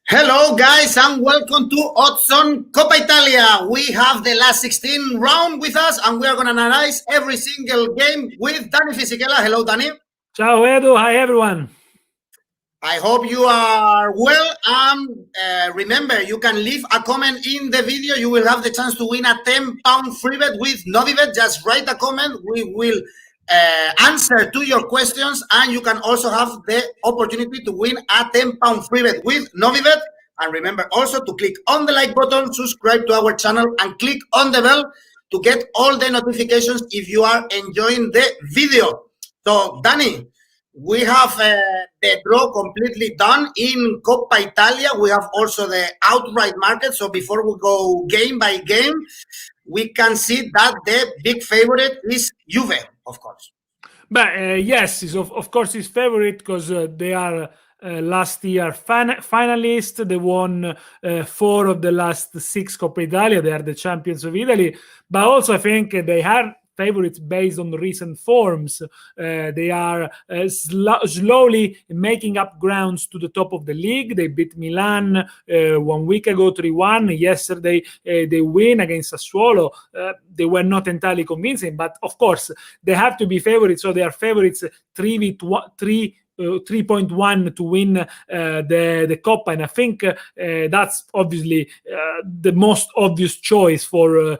Hello guys and welcome to Odds on Coppa Italia. We have the last 16 round with us and we are going to analyze every single game with Daniele Fisichella. Hello Danny. Ciao Edu, hi everyone. I hope you are well. Remember, you can leave a comment in the video. You will have the chance to win a £10 free bet with Novibet. Just write a comment. We will answer to your questions, and you can also have the opportunity to win a £10 free bet with Novibet. And remember also to click on the like button, subscribe to our channel, and click on the bell to get all the notifications if you are enjoying the video. So, Danny, we have the draw completely done in Coppa Italia. We have also the outright market. So before we go game by game, we can see that the big favorite is Juve, of course. But yes, of course his favorite because they are last year finalists. They won 4 of the last 6 Coppa Italia. They are the champions of Italy. But also I think they are favorites based on the recent forms. They are slowly making up grounds to the top of the league. They beat Milan 1 week ago 3-1. Yesterday they win against Sassuolo. They were not entirely convincing, but of course they have to be favorites. So they are favorites 3.1 to win the Coppa, and I think that's obviously the most obvious choice for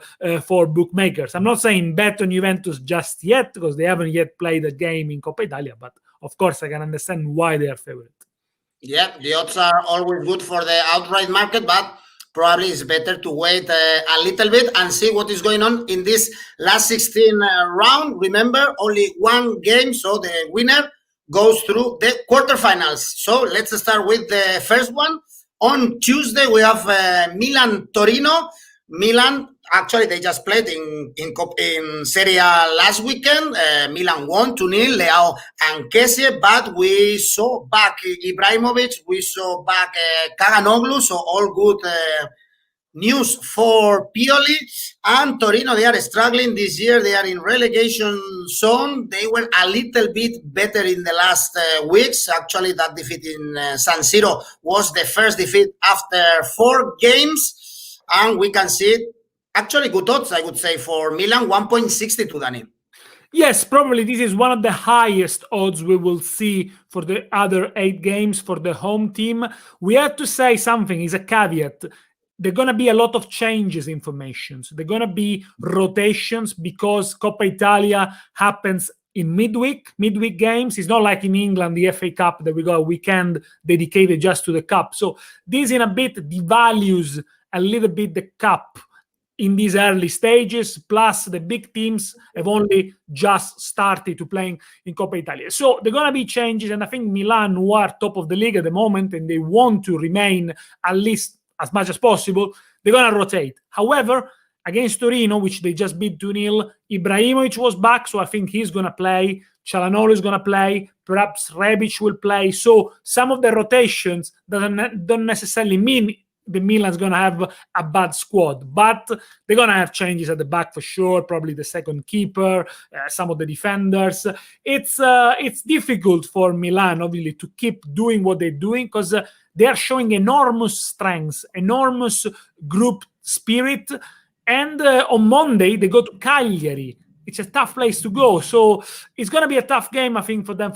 bookmakers. I'm not saying bet on Juventus just yet because they haven't yet played a game in Coppa Italia, but of course I can understand why they are favorite. Yeah, the odds are always good for the outright market, but probably it's better to wait a little bit and see what is going on in this last 16 round. Remember, only one game, so the winner goes through the quarterfinals. So let's start with the first one. On Tuesday, we have Milan-Torino. Milan, actually, they just played in Serie A last weekend. Milan won 2-0, Leao and Kessie, but we saw back Ibrahimovic, we saw back Kaganoglu, so all good news for Pioli. And Torino, they are struggling this year. They are in relegation zone. They were a little bit better in the last weeks. Actually, that defeat in San Siro was the first defeat after 4 games. And we can see actually good odds, I would say, for Milan, 1.62, Danny. Yes, probably this is one of the highest odds we will see for the other 8 games for the home team. We have to say something, is a caveat. There are going to be a lot of changes in formations. There are going to be rotations because Coppa Italia happens in midweek games. It's not like in England, the FA Cup, that we got a weekend dedicated just to the Cup. So this in a bit devalues a little bit the Cup in these early stages, plus the big teams have only just started to playing in Coppa Italia. So there are going to be changes, and I think Milan, who are top of the league at the moment, and they want to remain at least as much as possible, they're going to rotate. However, against Torino, which they just beat 2-0, Ibrahimovic was back, so I think he's going to play. Çalhanoğlu is going to play. Perhaps Rebic will play. So some of the rotations don't necessarily mean the Milan's going to have a bad squad, but they're going to have changes at the back for sure, probably the second keeper, some of the defenders. It's difficult for Milan, obviously, to keep doing what they're doing because they are showing enormous strengths, enormous group spirit. And on Monday, they go to Cagliari. It's a tough place to go. So it's going to be a tough game, I think, for them,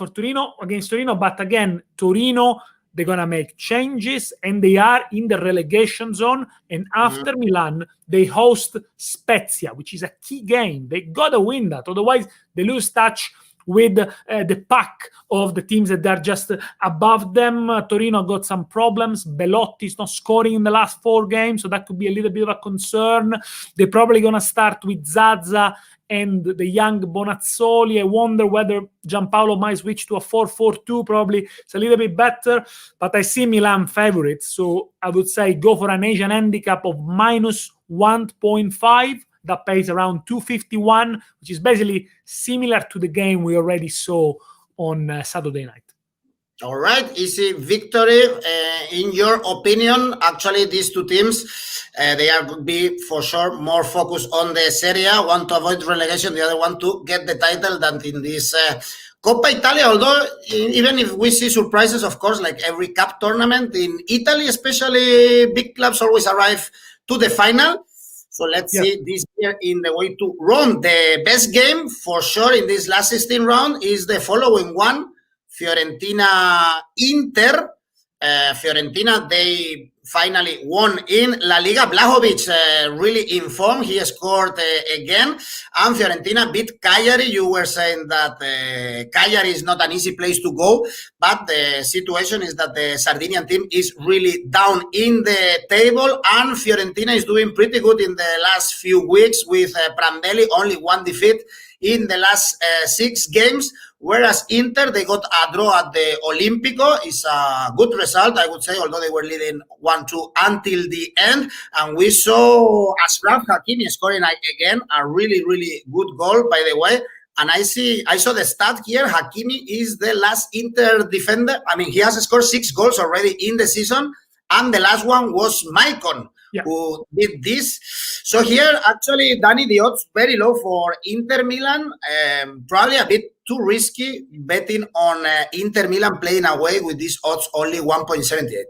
against Torino. But again, Torino, they're going to make changes, and they are in the relegation zone. And after Milan, they host Spezia, which is a key game. They got to win that. Otherwise, they lose touch with the pack of the teams that are just above them. Torino got some problems. Belotti's not scoring in the last 4 games, so that could be a little bit of a concern. They're probably going to start with Zaza and the young Bonazzoli. I wonder whether Giampaolo might switch to a 4-4-2. Probably it's a little bit better, but I see Milan favorites. So I would say go for an Asian handicap of minus 1.5. That pays around 251, which is basically similar to the game we already saw on Saturday night. All right, easy victory. In your opinion, actually, these 2 teams, they are be for sure more focused on the Serie A, one to avoid relegation, the other one to get the title, than in this Coppa Italia, although even if we see surprises, of course, like every cup tournament in Italy, especially big clubs always arrive to the final. So let's see this year in the way to Rome. The best game for sure in this last 16 round is the following one, Fiorentina Inter. Fiorentina, they finally won in La Liga. Blahovic really informed. He scored again. And Fiorentina beat Cagliari. You were saying that Cagliari is not an easy place to go. But the situation is that the Sardinian team is really down in the table. And Fiorentina is doing pretty good in the last few weeks with Prandelli, only one defeat in the last 6 games. Whereas Inter, they got a draw at the Olimpico. It's a good result, I would say, although they were leading 1-2 until the end. And we saw Ashraf Hakimi scoring again a really, really good goal, by the way. And I saw the stat here. Hakimi is the last Inter defender. I mean, he has scored 6 goals already in the season. And the last one was Maicon, who did this. So here, actually, Danny, the odds very low for Inter Milan. Probably a bit too risky betting on Inter Milan playing away with these odds only 1.78.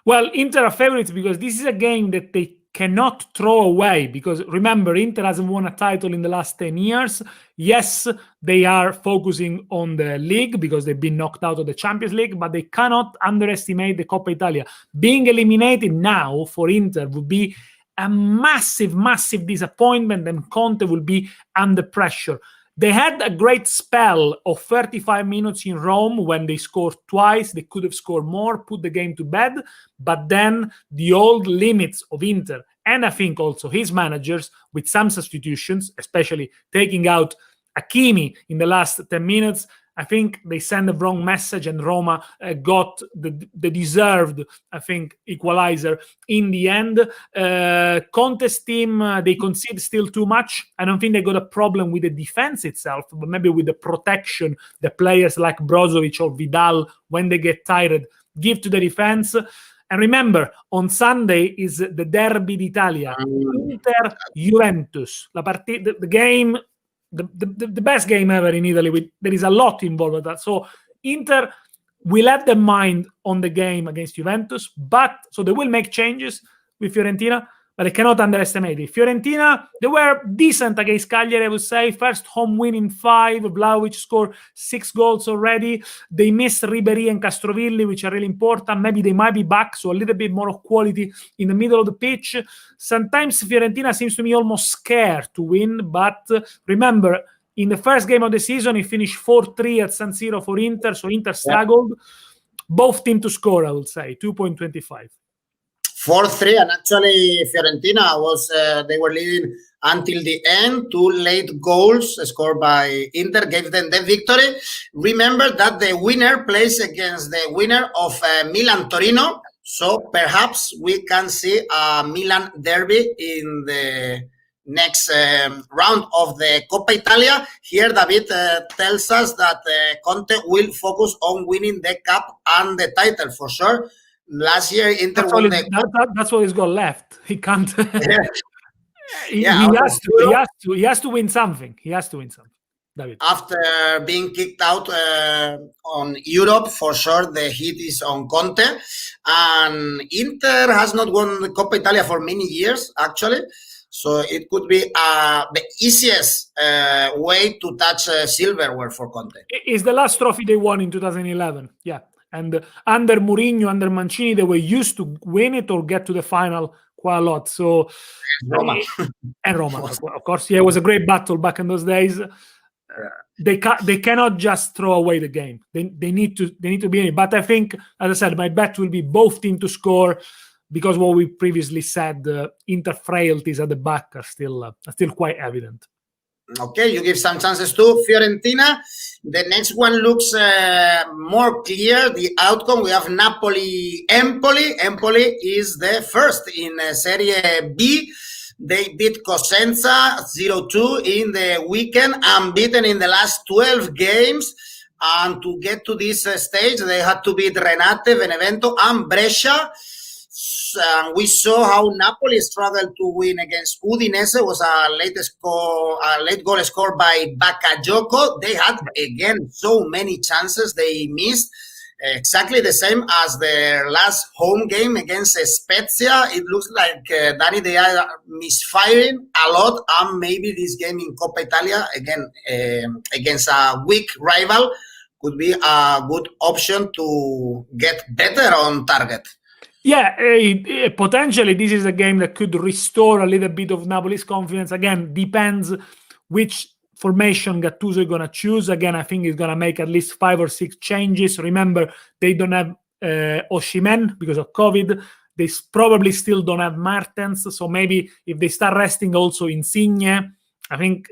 Well, Inter are favorites because this is a game that they cannot throw away, because remember, Inter hasn't won a title in the last 10 years. Yes, they are focusing on the league because they've been knocked out of the Champions League, but they cannot underestimate the Coppa Italia. Being eliminated now for Inter would be a massive, massive disappointment, and Conte will be under pressure. They had a great spell of 35 minutes in Rome when they scored twice. They could have scored more, put the game to bed. But then the old limits of Inter, and I think also his managers, with some substitutions, especially taking out Hakimi in the last 10 minutes, I think they sent the wrong message, and Roma got the deserved, I think, equalizer in the end. Conte's team, they concede still too much. I don't think they got a problem with the defense itself, but maybe with the protection the players like Brozovic or Vidal, when they get tired, give to the defense. And remember, on Sunday is the Derby d'Italia, Inter Juventus, the game. The best game ever in Italy. There is a lot involved with that. So Inter will have their mind on the game against Juventus, so they will make changes with Fiorentina, but they cannot underestimate it. Fiorentina, they were decent against Cagliari, I would say. First home win in 5. Vlahovic scored 6 goals already. They missed Ribéry and Castrovilli, which are really important. Maybe they might be back, so a little bit more of quality in the middle of the pitch. Sometimes Fiorentina seems to me almost scared to win, but remember, in the first game of the season, he finished 4-3 at San Siro for Inter, so Inter struggled. Both teams to score, I would say, 2.25. 4-3, and actually Fiorentina they were leading until the end. 2 late goals scored by Inter gave them the victory. Remember that the winner plays against the winner of Milan Torino, so perhaps we can see a Milan derby in the next round of the Coppa Italia. Here David tells us that Conte will focus on winning the cup and the title for sure. Last year, Inter won that's what he's got left. He can't. He has to win something. He has to win something. David. After being kicked out on Europe, for sure, the heat is on Conte. And Inter has not won the Coppa Italia for many years, actually. So it could be the easiest way to touch silverware for Conte. It's the last trophy they won in 2011. Yeah. And under Mourinho, under Mancini, they were used to win it or get to the final quite a lot. So Roma. And Roma, of course. Yeah, it was a great battle back in those days. They cannot just throw away the game. They need to be in it. But I think, as I said, my bet will be both teams to score, because what we previously said, Inter frailties at the back are still quite evident. Okay, you give some chances to Fiorentina. The next one looks more clear. The outcome, we have Napoli-Empoli. Empoli is the first in Serie B. They beat Cosenza 0-2 in the weekend, unbeaten in the last 12 games. And to get to this stage, they had to beat Renate, Benevento, and Brescia. We saw how Napoli struggled to win against Udinese. It was a late goal scored by Bakayoko. They had again so many chances they missed. Exactly the same as their last home game against Spezia. It looks like Danny, they are misfiring a lot, and maybe this game in Coppa Italia again against a weak rival could be a good option to get better on target. Yeah, potentially this is a game that could restore a little bit of Napoli's confidence. Again, depends which formation Gattuso is going to choose. Again, I think he's going to make at least 5 or 6 changes. Remember, they don't have Osimhen because of COVID. They probably still don't have Mertens. So maybe if they start resting also Insigne, I think,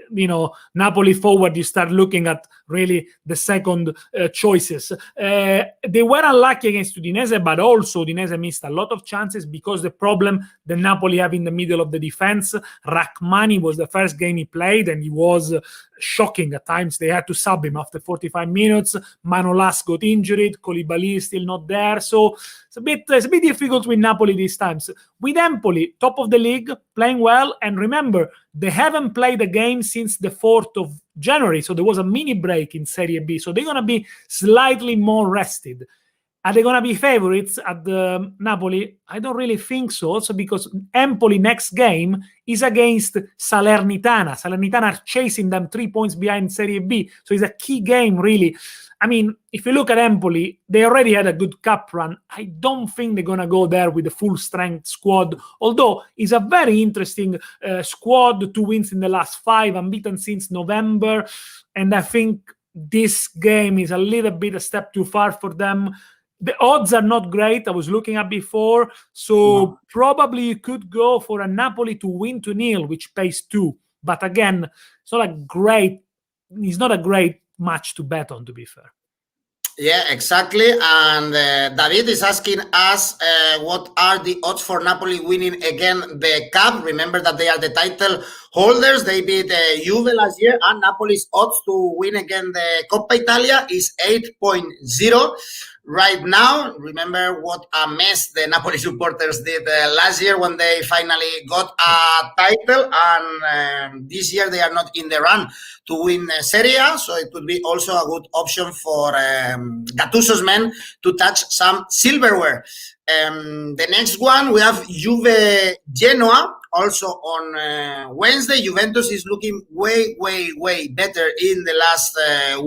Napoli forward, you start looking at really the second choices. They were unlucky against Udinese, but also Udinese missed a lot of chances because the problem that Napoli have in the middle of the defense, Rachmani was the first game he played, and he was shocking at times. They had to sub him after 45 minutes. Manolas got injured. Koulibaly is still not there. So it's a bit difficult with Napoli these times. With Empoli, top of the league, playing well. And remember, they haven't played a game since the 4th of January. So there was a mini break in Serie B. So they're going to be slightly more rested. Are they going to be favorites at the Napoli? I don't really think so. Also because Empoli next game is against Salernitana. Salernitana are chasing them 3 points behind Serie B. So it's a key game, really. I mean, if you look at Empoli, they already had a good cup run. I don't think they're going to go there with a full-strength squad. Although it's a very interesting squad. 2 wins in the last 5, unbeaten since November. And I think this game is a little bit a step too far for them. The odds are not great. I was looking at before. So probably you could go for a Napoli to win 2-0, which pays 2. But again, it's not a great match to bet on, to be fair. Yeah, exactly. And David is asking us what are the odds for Napoli winning again the cup. Remember that they are the title holders. They beat Juve last year, and Napoli's odds to win again the Coppa Italia is 8.0 right now. Remember what a mess the Napoli supporters did last year when they finally got a title, and this year they are not in the run to win Serie A, so it would be also a good option for Gattuso's men to touch some silverware. The next one, we have Juve Genoa, also on Wednesday. Juventus is looking way better in the last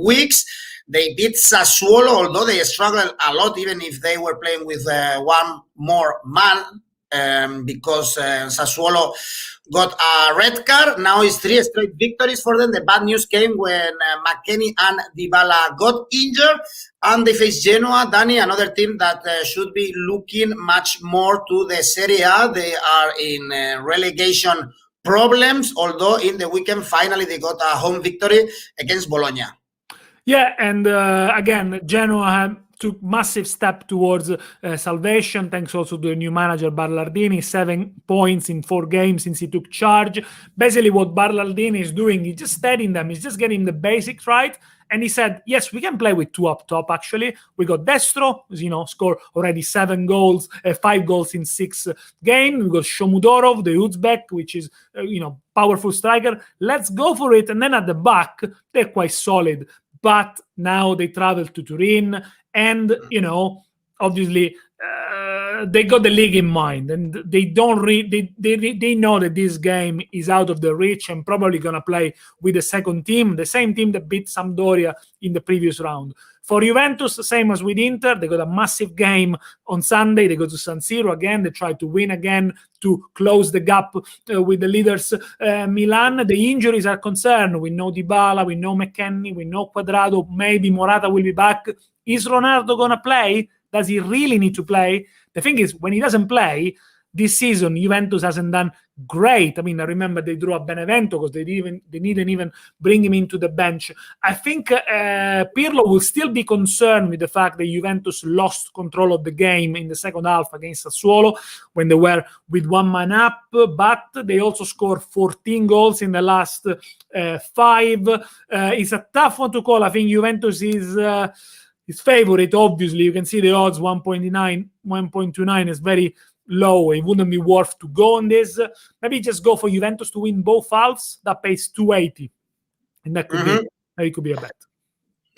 weeks. They beat Sassuolo, although they struggled a lot, even if they were playing with one more man, because Sassuolo got a red card. Now it's 3 straight victories for them. The bad news came when McKennie and Dybala got injured, and they face Genoa, Danny, another team that should be looking much more to the Serie A. They are in relegation problems, although in the weekend, finally, they got a home victory against Bologna. Yeah, and again, Genoa took massive step towards salvation, thanks also to the new manager Ballardini. 7 points in 4 games since he took charge. Basically, what Ballardini is doing, he's just steadying them. He's just getting the basics right. And he said, yes, we can play with 2 up top, actually. We got Destro, scored already 5 goals in 6 games. We got Shomudorov, the Uzbek, which is, powerful striker. Let's go for it. And then at the back, they're quite solid. But now they travel to Turin, and obviously they got the league in mind, and they don't they know that this game is out of their reach, and probably gonna play with the second team, the same team that beat Sampdoria in the previous round. For Juventus, same as with Inter, they got a massive game on Sunday. They go to San Siro again. They try to win again to close the gap with the leaders Milan. The injuries are concerned. We know Dybala, we know McKennie, we know Cuadrado. Maybe Morata will be back. Is Ronaldo going to play? Does he really need to play? The thing is, when he doesn't play, this season, Juventus hasn't done great. I mean, I remember they drew up Benevento because they didn't even bring him into the bench. I think Pirlo will still be concerned with the fact that Juventus lost control of the game in the second half against Sassuolo when they were with 1 man up, but they also scored 14 goals in the last 5. It's a tough one to call. I think Juventus is his favorite. Obviously, you can see the odds 1.29 is very low. It wouldn't be worth to go on this. Maybe just go for Juventus to win both halves. That pays 280, and that could be maybe could be a bet.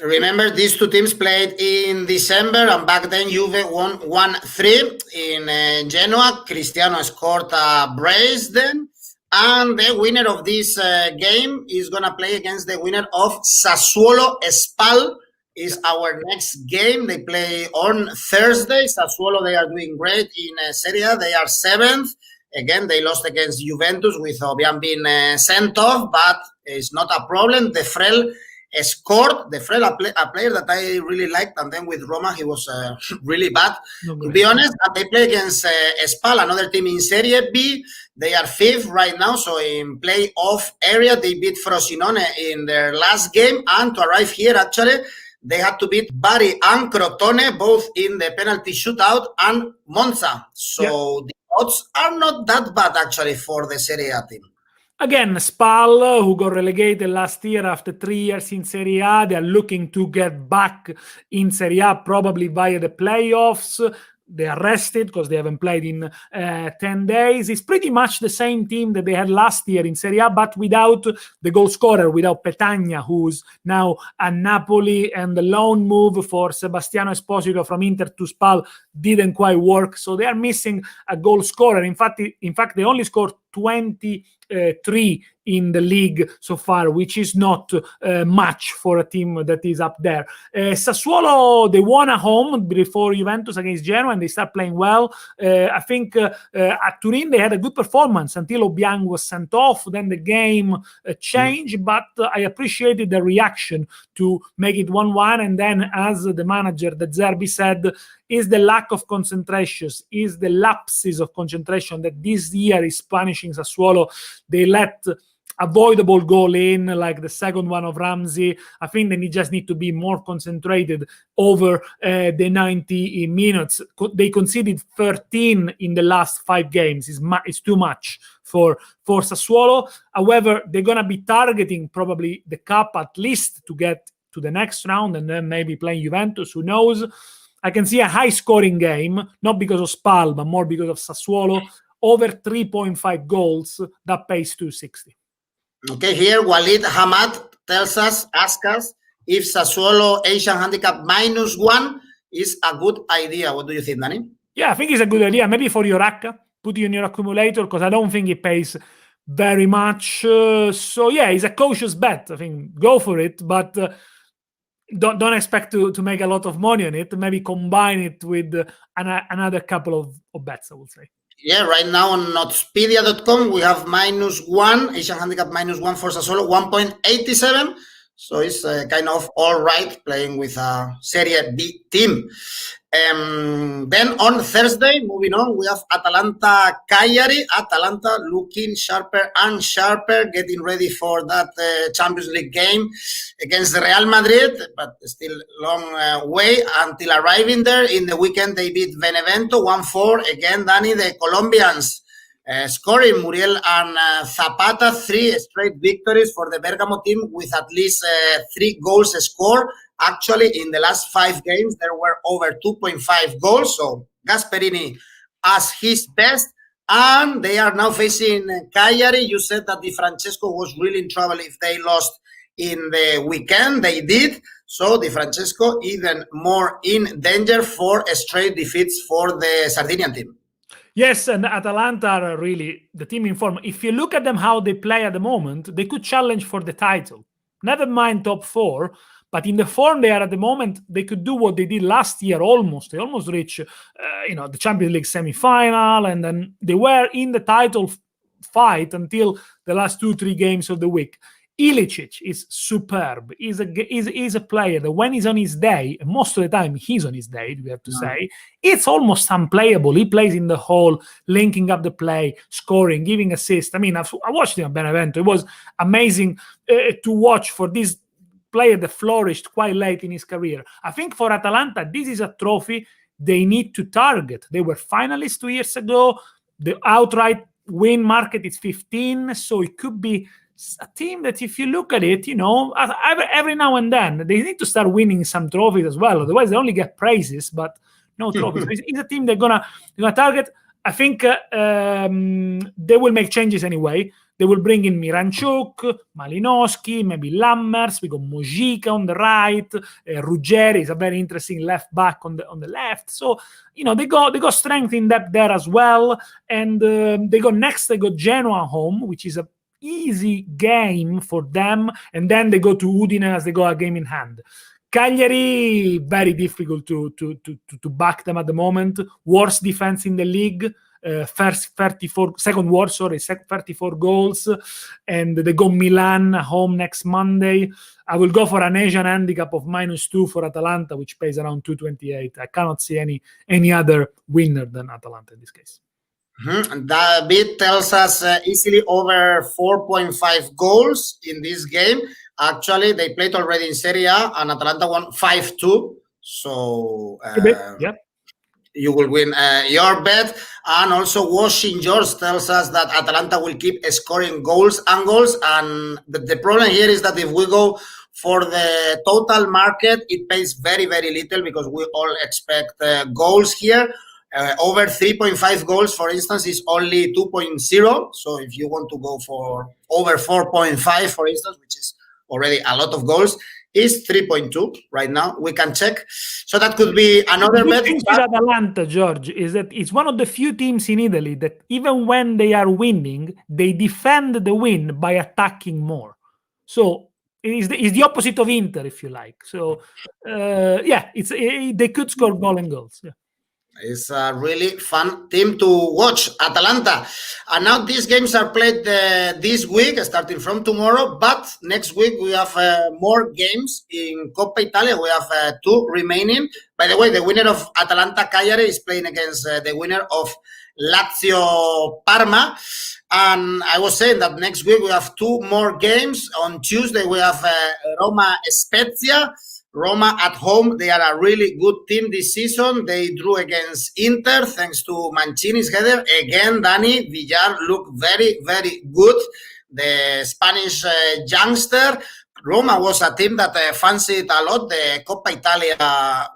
Remember, these two teams played in December, and back then Juve won 1-3 in Genoa. Cristiano scored a brace then, and the winner of this game is going to play against the winner of Sassuolo. SPAL is our next game. They play on Thursday. Sassuolo, they are doing great in Serie A. They are 7th. Again, they lost against Juventus with Obian being sent off, but it's not a problem. De Frel scored. De Frel, a player that I really liked, and then with Roma, he was really bad. To be honest, they play against SPAL, another team in Serie B. They are 5th right now, so in playoff area, they beat Frosinone in their last game, and to arrive here, actually, they had to beat Bari and Crotone, both in the penalty shootout, and Monza. So the odds are not that bad, actually, for the Serie A team. Again, SPAL, who got relegated last year after 3 years in Serie A, they are looking to get back in Serie A, probably via the playoffs. They are rested because they haven't played in 10 days. It's pretty much the same team that they had last year in Serie A, but without the goal scorer, without Petagna, who's now at Napoli, and the loan move for Sebastiano Esposito from Inter to SPAL didn't quite work. So they are missing a goal scorer. In fact, they only scored 23 in the league so far, which is not much for a team that is up there. Sassuolo, they won at home before Juventus against Genoa, and they start playing well. I think at Turin they had a good performance until Obiang was sent off. Then the game changed, but I appreciated the reaction to make it 1-1. And then, as the manager, De Zerbi, said, is the lack of concentration, is the lapses of concentration that this year is punishing Sassuolo. They let avoidable goal in, like the second one of Ramsey. I think they just need to be more concentrated over the 90 minutes. They conceded 13 in the last 5 games. It's too much for Sassuolo. However, they're going to be targeting probably the cup at least to get to the next round, and then maybe playing Juventus. Who knows? I can see a high-scoring game, not because of SPAL, but more because of Sassuolo. Over 3.5 goals, that pays 260. Okay, here Walid Hamad asks us if Sassuolo Asian handicap -1 is a good idea. What do you think, Danny? Yeah, I think it's a good idea. Maybe for your AK, put it in your accumulator, because I don't think it pays very much. So yeah, it's a cautious bet. I think go for it, but don't expect to make a lot of money on it. Maybe combine it with another couple of bets, I would say. Yeah, right now on Notpedia.com, we have -1, Asian handicap -1 for Sassuolo, 1.87. So it's kind of all right playing with a Serie B team. Then on Thursday, moving on, we have Atalanta Cagliari. Atalanta looking sharper and sharper, getting ready for that Champions League game against the Real Madrid, but still long way until arriving there. In the weekend, they beat Benevento 1-4. Again, Danny, the Colombians scoring Muriel and Zapata, 3 straight victories for the Bergamo team with at least 3 goals scored. Actually, in the last 5 games, there were over 2.5 goals. So Gasperini as his best. And they are now facing Cagliari. You said that Di Francesco was really in trouble if they lost in the weekend. They did. So Di Francesco even more in danger for straight defeats for the Sardinian team. Yes, and Atalanta are really the team in form. If you look at them, how they play at the moment, they could challenge for the title. Never mind top 4. But in the form they are at the moment, they could do what they did last year almost. They almost reached, the Champions League semi-final, and then they were in the title fight until the last 2-3 games of the week. Ilicic is superb. He's a player that when he's on his day, and most of the time he's on his day, we have to say, it's almost unplayable. He plays in the hole, linking up the play, scoring, giving assists. I mean, I watched him at Benevento. It was amazing to watch for this player that flourished quite late in his career. I think for Atalanta, this is a trophy they need to target. They were finalists 2 years ago. The outright win market is 15, so it could be a team that, if you look at it, every now and then, they need to start winning some trophies as well. Otherwise, they only get praises, but no trophies. It's a team they're gonna target. I think they will make changes anyway. They will bring in Miranchuk, Malinowski, maybe Lammers. We got Mojica on the right. Ruggeri is a very interesting left back on the left. So they got strength in depth there as well. And they got Genoa home, which is a easy game for them, and then they go to Udine as they go a game in hand. Cagliari, very difficult to back them at the moment. Worst defense in the league. Second worst, 34 goals. And they go Milan home next Monday. I will go for an Asian handicap of -2 for Atalanta, which pays around 228. I cannot see any other winner than Atalanta in this case. Mm-hmm. That bit tells us easily over 4.5 goals in this game. Actually, they played already in Serie A, and Atalanta won 5-2. So you will win your bet. And also, Washing George tells us that Atalanta will keep scoring goals. And the problem here is that if we go for the total market, it pays very, very little because we all expect goals here. Over 3.5 goals, for instance, is only 2.0. So if you want to go for over 4.5, for instance, which is already a lot of goals, is 3.2 right now. We can check. So that could be another bet. The thing with Atalanta, George, is that it's one of the few teams in Italy that even when they are winning, they defend the win by attacking more. So it's the opposite of Inter, if you like. So they could score goals. Yeah. It's a really fun team to watch, Atalanta. And now these games are played this week, starting from tomorrow. But next week we have more games in Coppa Italia. We have 2 remaining. By the way, the winner of Atalanta Cagliari is playing against the winner of Lazio Parma. And I was saying that next week we have 2 more games. On Tuesday we have Roma Spezia. Roma at home, they are a really good team this season. They drew against Inter thanks to Mancini's header. Again, Dani Villar looked very, very good. The Spanish youngster. Roma was a team that fancied a lot the Coppa Italia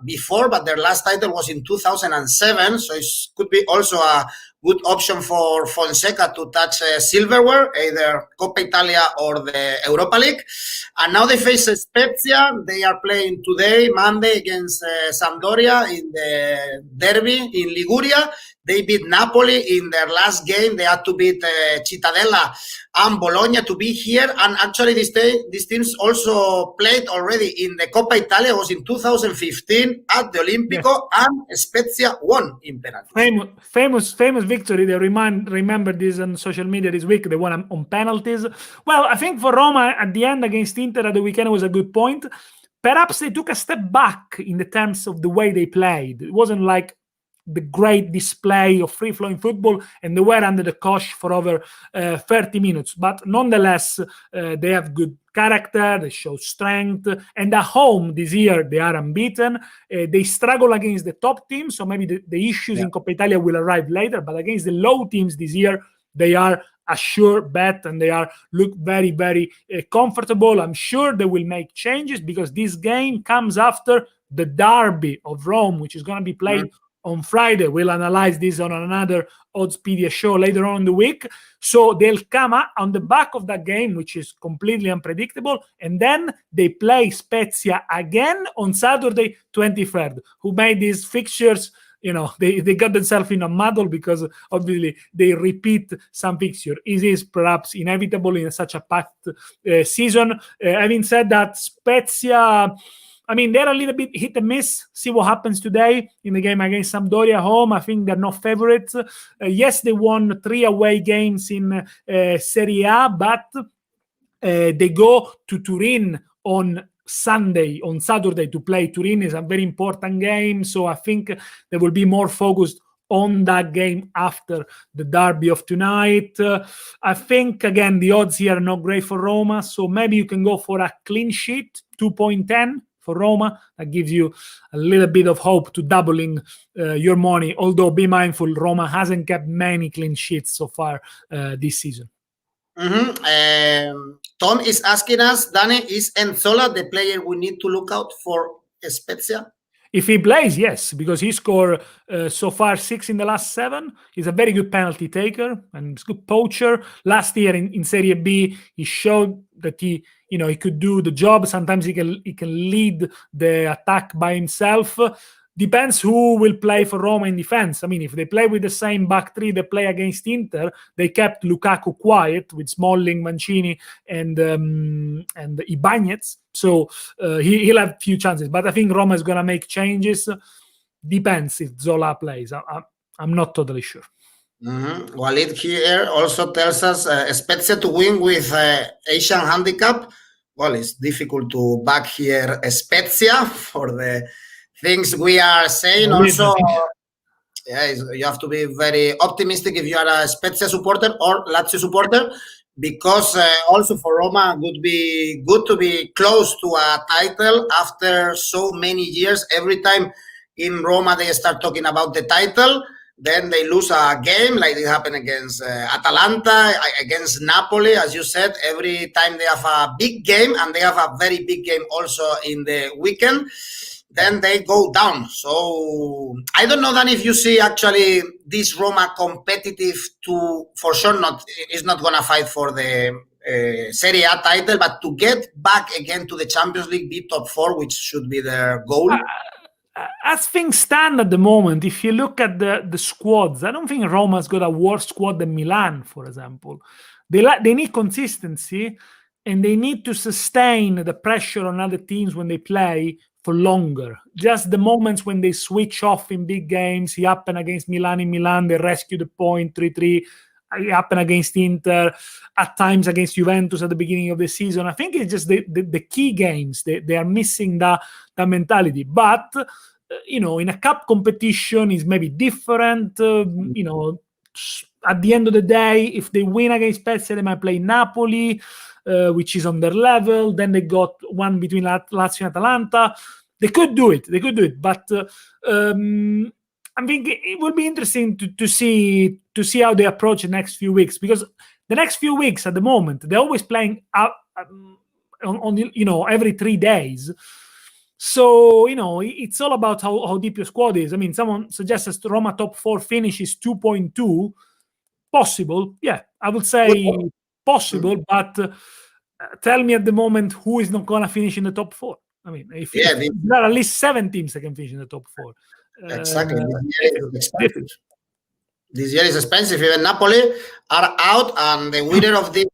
before, but their last title was in 2007. So it could be also a good option for Fonseca to touch silverware, either Coppa Italia or the Europa League. And now they face Spezia. They are playing today, Monday, against Sampdoria in the derby in Liguria. They beat Napoli in their last game. They had to beat Cittadella and Bologna to be here. And actually, these teams also played already in the Coppa Italia. It was in 2015 at the Olimpico, and Spezia won in penalties. Famous victory. They remember this on social media this week. They won on penalties. Well, I think for Roma at the end against Inter at the weekend was a good point. Perhaps they took a step back in the terms of the way they played. It wasn't like the great display of free-flowing football, and they were under the cosh for over 30 minutes. But nonetheless, they have good character, they show strength, and at home this year, they are unbeaten. They struggle against the top teams, so maybe the issues in Coppa Italia will arrive later, but against the low teams this year, they are a sure bet, and they look very, very comfortable. I'm sure they will make changes because this game comes after the derby of Rome, which is going to be played on Friday. We'll analyze this on another Oddspedia show later on in the week. So they'll come out on the back of that game, which is completely unpredictable. And then they play Spezia again on Saturday, 23rd, who made these fixtures. They got themselves in a muddle because obviously they repeat some fixture. It is perhaps inevitable in such a packed season. Having said that, Spezia, they're a little bit hit and miss. See what happens today in the game against Sampdoria home. I think they're not favorites. Yes, they won 3 away games in Serie A, but they go to Turin on Saturday to play. Turin is a very important game, so I think they will be more focused on that game after the derby of tonight. I think, again, the odds here are not great for Roma, so maybe you can go for a clean sheet, 2.10 for Roma. That gives you a little bit of hope to doubling your money, although be mindful, Roma hasn't kept many clean sheets so far this season. Tom is asking us, Dani, is Enzola the player we need to look out for Spezia? If he plays, yes, because he scored so far 6 in the last 7. He's a very good penalty taker and he's a good poacher. Last year in Serie B, he showed that he could do the job. Sometimes he can lead the attack by himself. Depends who will play for Roma in defense. I mean, if they play with the same back three they play against Inter, they kept Lukaku quiet with Smalling, Mancini, and Ibanez. So he'll have few chances. But I think Roma is going to make changes. Depends if Zola plays. I'm not totally sure. Mm-hmm. Walid here also tells us Spezia to win with Asian handicap. Well, it's difficult to back here Spezia for the things we are saying. Also, yeah, you have to be very optimistic if you are a Spezia supporter or Lazio supporter, because also for Roma it would be good to be close to a title after so many years. Every time in Roma they start talking about the title, then they lose a game, like it happened against Atalanta, against Napoli, as you said. Every time they have a big game, and they have a very big game also in the weekend, then they go down. So I don't know then if you see actually this Roma competitive to, for sure is not going to fight for the Serie A title, but to get back again to the Champions League, be top 4, which should be their goal. As things stand at the moment, if you look at the squads, I don't think Roma's got a worse squad than Milan, for example. They need consistency, and they need to sustain the pressure on other teams when they play for longer. Just the moments when they switch off in big games. It happened against Milan in Milan. They rescued the point 3-3. It happened against Inter, at times against Juventus at the beginning of the season. I think it's just the key games. They are missing that mentality. But, in a cup competition is maybe different. At the end of the day, if they win against Spezia, they might play Napoli, which is on their level. Then they got one between Lazio and Atalanta. They could do it. But I think it will be interesting to see how they approach the next few weeks, because the next few weeks at the moment they're always playing out on every 3 days. So it's all about how deep your squad is. I mean, someone suggests Roma top 4 finish is 2.2. Possible, yeah, I would say possible, but tell me at the moment who is not going to finish in the top 4. I mean, if there are at least 7 teams that can finish in the top 4. Exactly. This year is expensive. Even Napoli are out, and the winner of this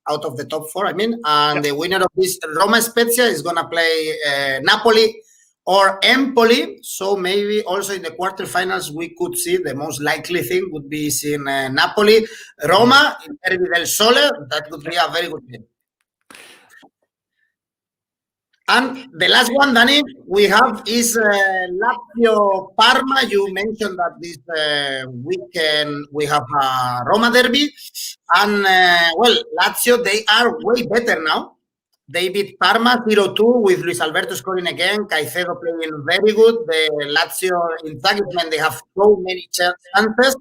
out of the top 4, and the winner of this Roma Spezia is going to play Napoli or Empoli. So maybe also in the quarterfinals we could see, the most likely thing would be seeing Napoli, Roma in Derby del Sole. That would be a very good game. And the last one, Dani, we have is Lazio Parma. You mentioned that this weekend we have a Roma derby. And, Lazio, they are way better now. They beat Parma 0-2 with Luis Alberto scoring again. Caicedo playing very good. The Lazio, in fact, they have so many chances.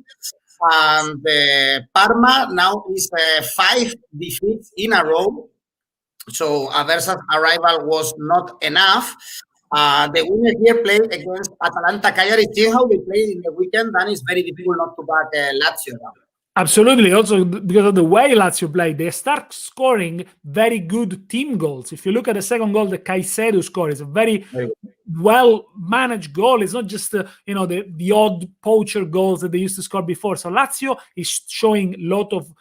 And Parma now is 5 defeats in a row. So Aversa's arrival was not enough. The winner here played against Atalanta Cagliari. See how they played in the weekend. Then it's very difficult not to back Lazio now. Absolutely. Also, because of the way Lazio played, they start scoring very good team goals. If you look at the second goal that Caicedo scored, it's a very well-managed goal. It's not just the odd poacher goals that they used to score before. So Lazio is showing a lot of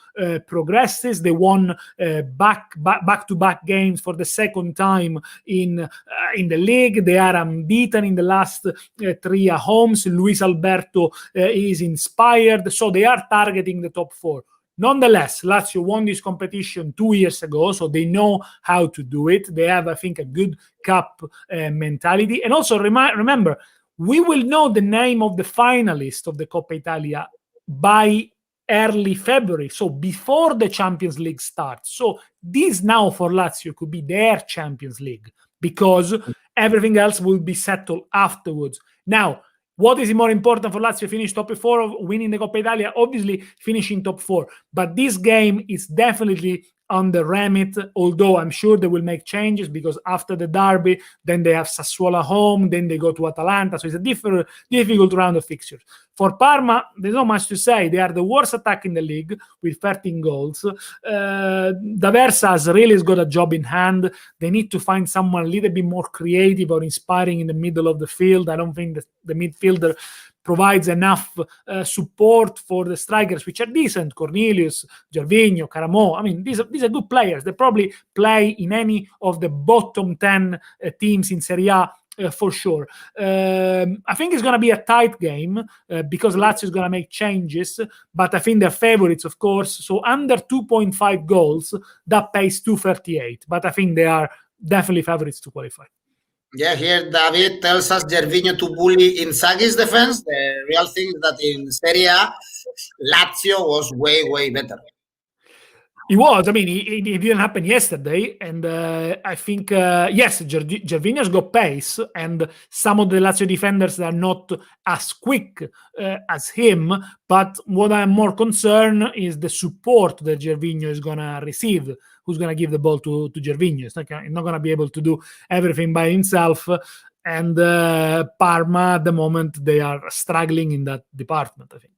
progresses. They won back-to-back games for the second time in the league. They are unbeaten in the last 3 homes. Luis Alberto is inspired. So they are targeting the top 4. Nonetheless, Lazio won this competition 2 years ago, so they know how to do it. They have, I think, a good cup mentality. And also, remember, we will know the name of the finalist of the Coppa Italia by early February, so before the Champions League starts. So this now for Lazio could be their Champions League, because everything else will be settled afterwards. Now, what is more important for Lazio? Finish top 4 of winning the Coppa Italia? Obviously, finishing top 4. But this game is definitely on the remit, although I'm sure they will make changes because after the derby, then they have Sassuolo home, then they go to Atalanta. So it's a difficult round of fixtures. For Parma, there's not much to say. They are the worst attack in the league with 13 goals. D'Aversa has really got a job in hand. They need to find someone a little bit more creative or inspiring in the middle of the field. I don't think that the midfielder provides enough support for the strikers, which are decent. Cornelius, Gervinho, Caramo. I mean, these are good players. They probably play in any of the bottom 10 teams in Serie A for sure. I think it's going to be a tight game because Lazio is going to make changes, but I think they're favorites, of course. So under 2.5 goals, that pays 238. But I think they are definitely favorites to qualify. Yeah, here David tells us Gervinho to bully Inzaghi's defense. The real thing is that in Serie A, Lazio was way, way better. It was. I mean, it didn't happen yesterday. And I think, yes, Gervinho's got pace. And some of the Lazio defenders are not as quick as him. But what I'm more concerned is the support that Gervinho is going to receive. Who's going to give the ball to Gervinho? He's not going to be able to do everything by himself. And Parma, at the moment, they are struggling in that department, I think.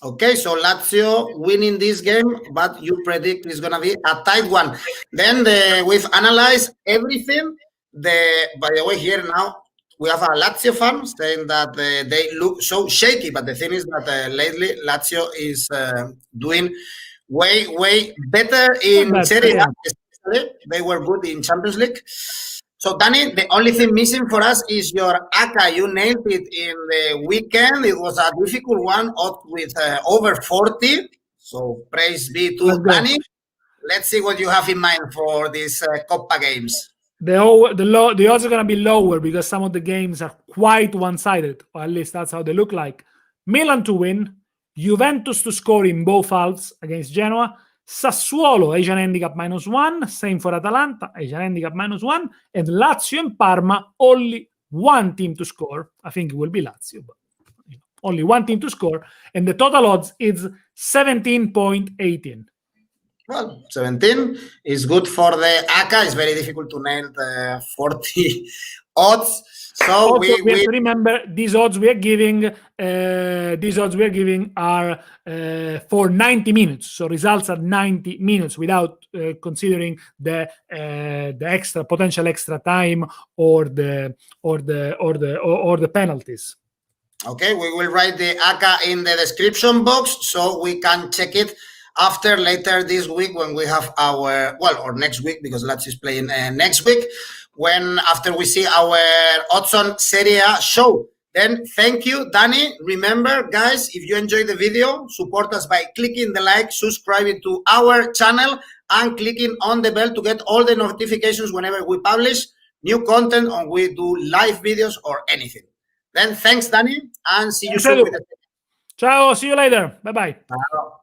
Okay, so Lazio winning this game, but you predict it's going to be a tight one. Then we've analyzed everything. By the way, here now we have a Lazio fan saying that they look so shaky, but the thing is that lately Lazio is doing way, way better in Serie A. Especially. They were good in Champions League. So, Danny, the only thing missing for us is your ACA. You nailed it in the weekend. It was a difficult one, with over 40. So, praise be to Danny. Let's see what you have in mind for these Coppa games. The odds are going to be lower because some of the games are quite one-sided, or at least that's how they look like. Milan to win, Juventus to score in both halves against Genoa, Sassuolo, Asian handicap -1, same for Atalanta, Asian handicap -1, and Lazio and Parma, only one team to score. I think it will be Lazio, but only one team to score, and the total odds is 17.18. Well, 17 is good for the ACA. It's very difficult to nail the 40 odds. So also, we have to remember these odds we are giving. Are for 90 minutes. So results at 90 minutes without considering the potential extra time or the penalties. Okay, we will write the ACA in the description box so we can check it later this week when we have or next week, because Lazio is playing next week, after we see our odds on Serie A show. Then thank you, Danny. Remember, guys, if you enjoyed the video, support us by clicking the like, subscribing to our channel, and clicking on the bell to get all the notifications whenever we publish new content or we do live videos or anything. Then thanks, Danny, and see you soon. Ciao, see you later. Bye-bye. Ciao.